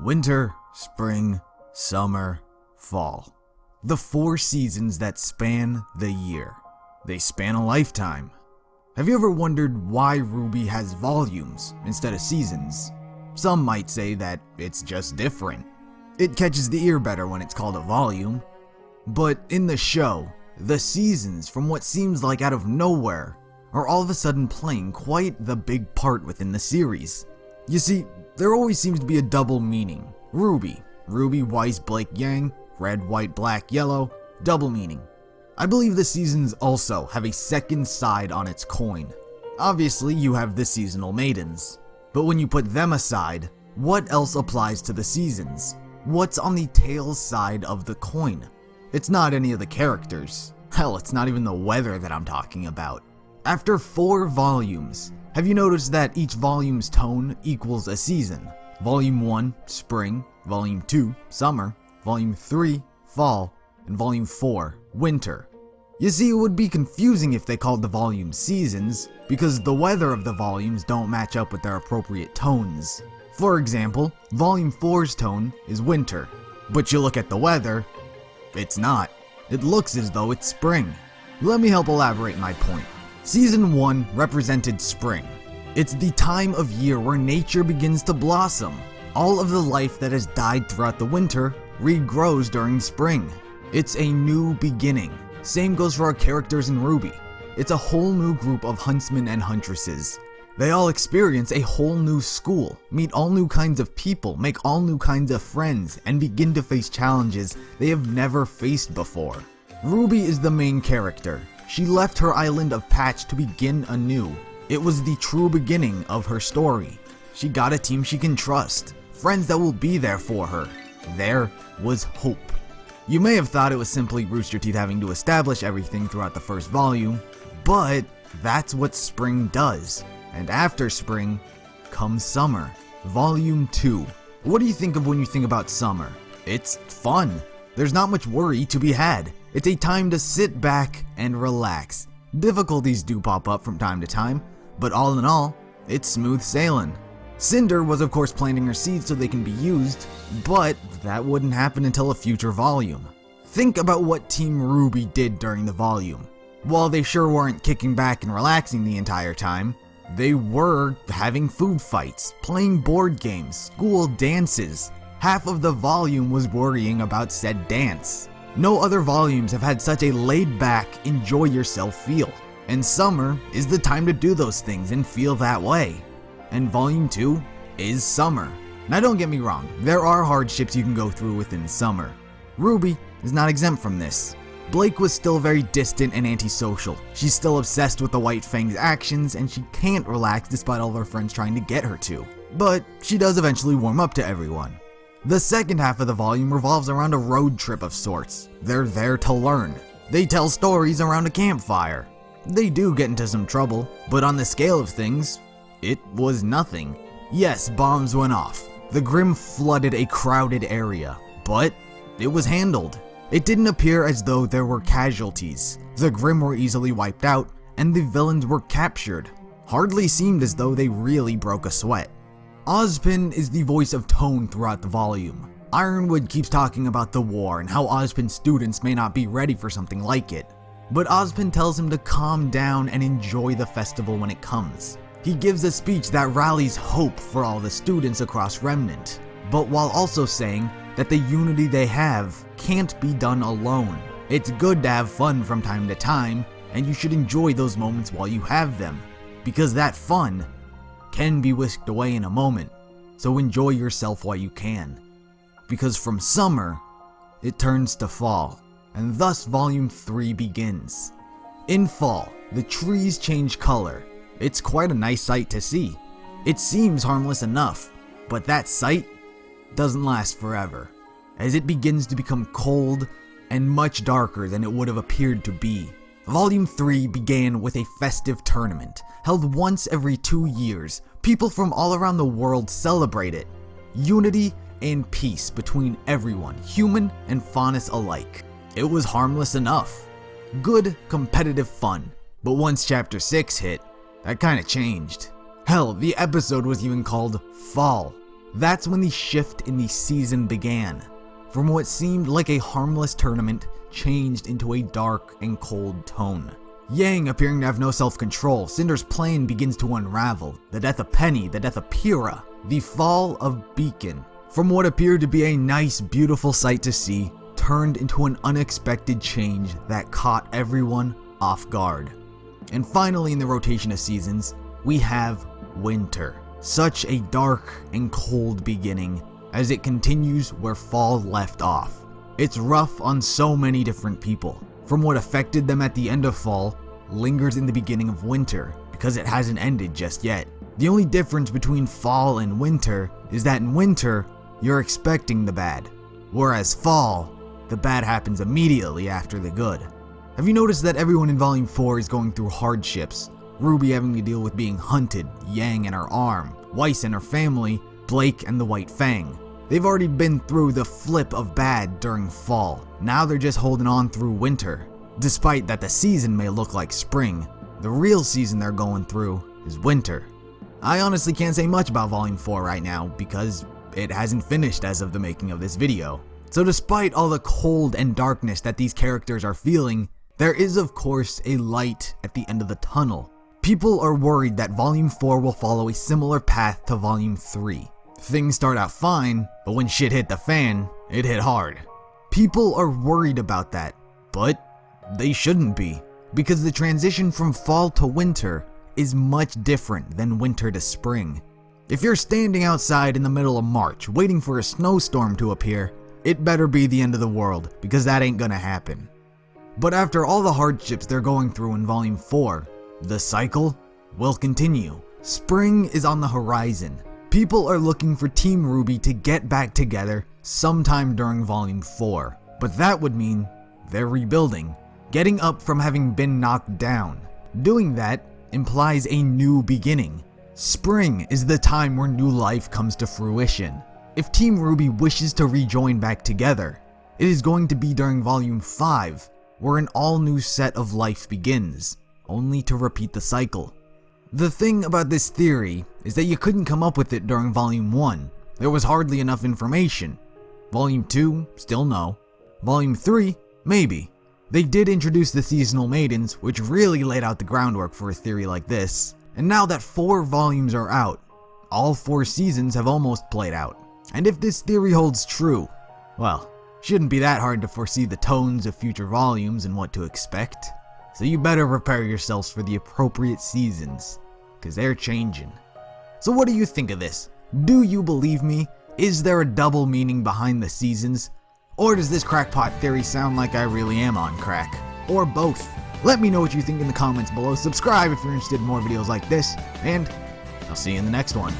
Winter, spring, summer, fall. The 4 seasons that span the year. They span a lifetime. Have you ever wondered why RWBY has volumes instead of seasons? Some might say that it's just different. It catches the ear better when it's called a volume. But in the show, the seasons, from what seems like out of nowhere, are all of a sudden playing quite the big part within the series. You see, there always seems to be a double meaning. RWBY, Ruby, Weiss, Blake, Yang, red, white, black, yellow, double meaning. I believe the seasons also have a second side on its coin. Obviously, you have the seasonal maidens. But when you put them aside, what else applies to the seasons? What's on the tails side of the coin? It's not any of the characters. Hell, it's not even the weather that I'm talking about. After 4 volumes, have you noticed that each volume's tone equals a season? Volume 1, spring, Volume 2, summer, Volume 3, fall, and Volume 4, winter. You see, it would be confusing if they called the volumes seasons, because the weather of the volumes don't match up with their appropriate tones. For example, Volume 4's tone is winter, but you look at the weather, it's not. It looks as though it's spring. Let me help elaborate my point. Season 1 represented spring. It's the time of year where nature begins to blossom. All of the life that has died throughout the winter regrows during spring. It's a new beginning. Same goes for our characters in RWBY. It's a whole new group of huntsmen and huntresses. They all experience a whole new school, meet all new kinds of people, make all new kinds of friends, and begin to face challenges they have never faced before. RWBY is the main character. She left her island of Patch to begin anew. It was the true beginning of her story. She got a team she can trust, friends that will be there for her. There was hope. You may have thought it was simply Rooster Teeth having to establish everything throughout the first volume, but that's what spring does. And after spring comes summer, Volume 2. What do you think of when you think about summer? It's fun. There's not much worry to be had. It's a time to sit back and relax. Difficulties do pop up from time to time, but all in all, it's smooth sailing. Cinder was of course planting her seeds so they can be used, but that wouldn't happen until a future volume. Think about what Team RWBY did during the volume. While they sure weren't kicking back and relaxing the entire time, they were having food fights, playing board games, school dances. Half of the volume was worrying about said dance. No other volumes have had such a laid-back, enjoy-yourself feel. And summer is the time to do those things and feel that way. And Volume 2 is summer. Now don't get me wrong, there are hardships you can go through within summer. RWBY is not exempt from this. Blake was still very distant and antisocial. She's still obsessed with the White Fang's actions, and she can't relax despite all of her friends trying to get her to. But she does eventually warm up to everyone. The second half of the volume revolves around a road trip of sorts. They're there to learn. They tell stories around a campfire. They do get into some trouble, but on the scale of things, it was nothing. Yes, bombs went off. The Grimm flooded a crowded area, but it was handled. It didn't appear as though there were casualties. The Grimm were easily wiped out, and the villains were captured. Hardly seemed as though they really broke a sweat. Ozpin is the voice of tone throughout the volume. Ironwood keeps talking about the war and how Ozpin students may not be ready for something like it. But Ozpin tells him to calm down and enjoy the festival when it comes. He gives a speech that rallies hope for all the students across Remnant, but while also saying that the unity they have can't be done alone. It's good to have fun from time to time, and you should enjoy those moments while you have them, because that fun can be whisked away in a moment, so enjoy yourself while you can. Because from summer, it turns to fall, and thus Volume 3 begins. In fall, the trees change color. It's quite a nice sight to see. It seems harmless enough, but that sight doesn't last forever, as it begins to become cold and much darker than it would have appeared to be. Volume 3 began with a festive tournament, held once every 2 years. People from all around the world celebrate it. Unity and peace between everyone, human and faunus alike. It was harmless enough. Good, competitive fun. But once Chapter 6 hit, that kinda changed. Hell, the episode was even called Fall. That's when the shift in the season began. From what seemed like a harmless tournament changed into a dark and cold tone. Yang appearing to have no self-control, Cinder's plan begins to unravel. The death of Penny, the death of Pyrrha, the fall of Beacon. From what appeared to be a nice, beautiful sight to see, turned into an unexpected change that caught everyone off guard. And finally, in the rotation of seasons, we have winter. Such a dark and cold beginning as it continues where fall left off. It's rough on so many different people. From what affected them at the end of fall, lingers in the beginning of winter because it hasn't ended just yet. The only difference between fall and winter is that in winter, you're expecting the bad, whereas fall, the bad happens immediately after the good. Have you noticed that everyone in Volume 4 is going through hardships? RWBY having to deal with being hunted, Yang and her arm, Weiss and her family, Blake and the White Fang. They've already been through the flip of bad during fall. Now they're just holding on through winter. Despite that the season may look like spring, the real season they're going through is winter. I honestly can't say much about Volume 4 right now because it hasn't finished as of the making of this video. So despite all the cold and darkness that these characters are feeling, there is of course a light at the end of the tunnel. People are worried that Volume 4 will follow a similar path to Volume 3. Things start out fine, but when shit hit the fan, it hit hard. People are worried about that, but they shouldn't be, because the transition from fall to winter is much different than winter to spring. If you're standing outside in the middle of March waiting for a snowstorm to appear, it better be the end of the world, because that ain't gonna happen. But after all the hardships they're going through in Volume 4, the cycle will continue. Spring is on the horizon. People are looking for Team RWBY to get back together sometime during Volume 4, but that would mean they're rebuilding, getting up from having been knocked down. Doing that implies a new beginning. Spring is the time where new life comes to fruition. If Team RWBY wishes to rejoin back together, it is going to be during Volume 5, where an all-new set of life begins, only to repeat the cycle. The thing about this theory is that you couldn't come up with it during Volume 1. There was hardly enough information. Volume 2, still no. Volume 3, maybe. They did introduce the seasonal maidens, which really laid out the groundwork for a theory like this. And now that 4 volumes are out, all 4 seasons have almost played out. And if this theory holds true, well, shouldn't be that hard to foresee the tones of future volumes and what to expect. So you better prepare yourselves for the appropriate seasons, because they're changing. So what do you think of this? Do you believe me? Is there a double meaning behind the seasons? Or does this crackpot theory sound like I really am on crack? Or both? Let me know what you think in the comments below. Subscribe if you're interested in more videos like this, and I'll see you in the next one.